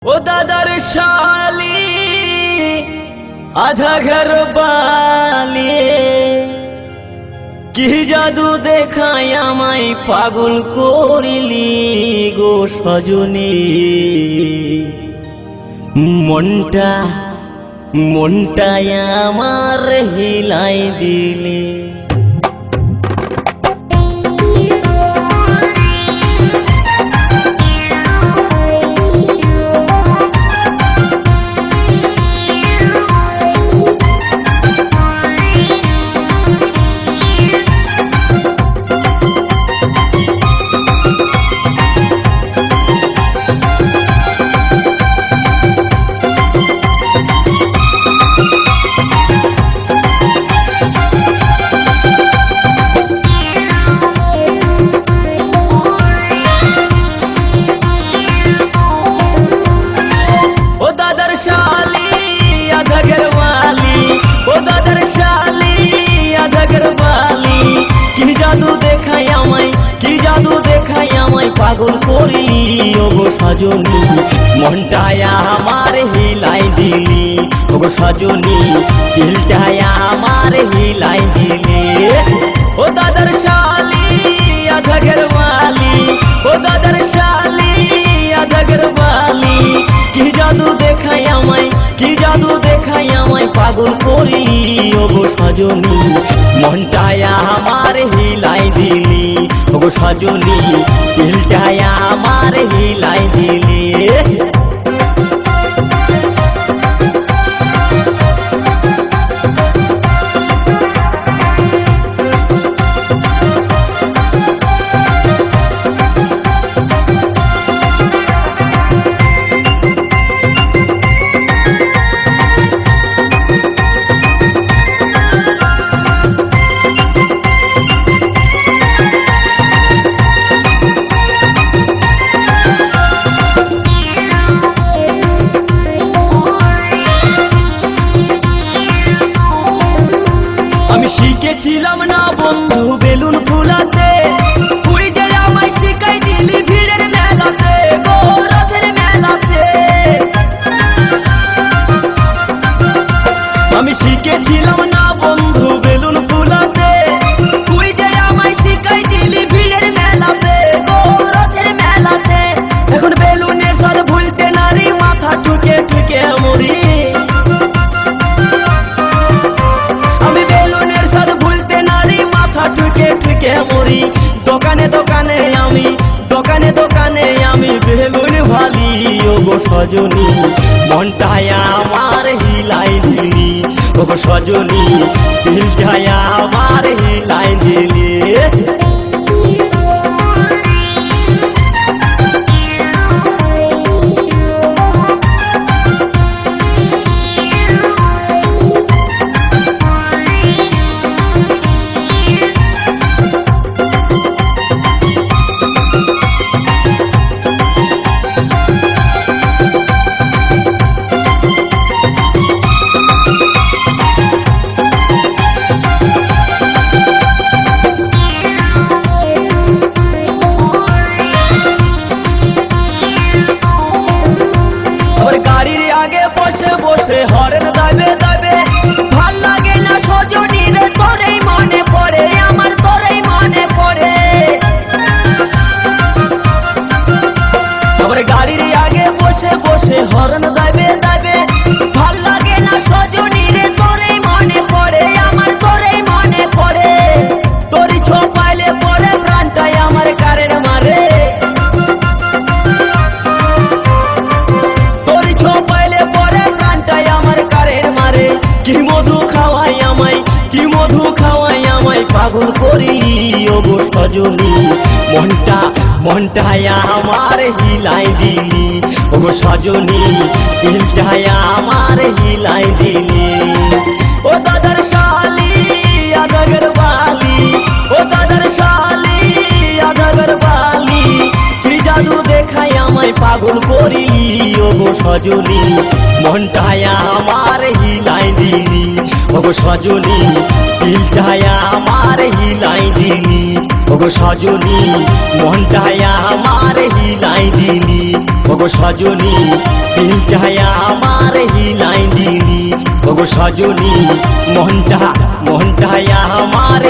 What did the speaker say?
ओ दादर शाली आधा घर बाली কি জাদু দেখায় আমায় পাগল করিলি গো সজনী মনটা আমার হিলাই দিলি পাগল করিলি ওগো সজনী মনটায় আমার হিলাই দিলি ওগো সজনী দিলটায় আমার হিলাই দিলি ও দাদার শালি আধা ঘরওয়ালি ও দাদার শালি আধা ঘরওয়ালি কি জাদু দেখায় আমায় কি জাদু দেখায় আমায় পাগল করিলি ওগো সজনী মনটায় আমার হিলাই দিলি ওগো সজনী দিলটায় আমার হিলাই দিলি শিখেছিলাম না বন্ধু বেলুন ফুলাতে তুই যে আমায় শিখাই দিলি ভিড়ের মেলাতে গো রথের মেলাতে আমি শিখেছিলাম না বন্ধু বেলুন ফুলাতে তুই যে আমায় শিখাই দিলি ভিড়ের মেলাতে গো রথের মেলাতে এখন বেলুনের স্বাদ ভুলতে নারী মাথা ঠুকে ঠুকে মরি মরি দোকানে দোকানে আমি বেলুন ভালি ওগো সজনী মনটায় আমার হিলাই দিলি ওগো সজনী দিলটায় আমার হিলাই দিলি বসে হরেন দাবে দাবে ভাল লাগে না সজনী রে তোরেই মনে পড়ে আমার তোরেই মনে পড়ে আবার গাড়ির আগে বসে বসে হরেন দাবে দাবে ভাল লাগে না সজনী রে তোরেই মনে পড়ে আমার তোরেই মনে পড়ে তোরই ছোপাইলে পড়ে প্রাণটাই আমার কারের মারে তোরই ছোপাইলে পড়ে কি মধু খাওয়াই আমায় পাগল করিলি ওগো সজনী মনটায় আমার হিলাই দিলি ওগো সজনী দিলটায় আমার হিলাই দিলি ও দাদার শালি আধা ঘরওয়ালি ও দাদার শালি আধা ঘরওয়ালি কি জাদু দেখায় আমায় পাগল করিলি ওগো সজনী মনটায় আমার হিলাই দিলি ওগো সজনী দিলটায় আমার হিলাই দিলি ওগো সজনী মনটায় আমার হিলাই দিলি ওগো সজনী গো সজনী মনটা আমার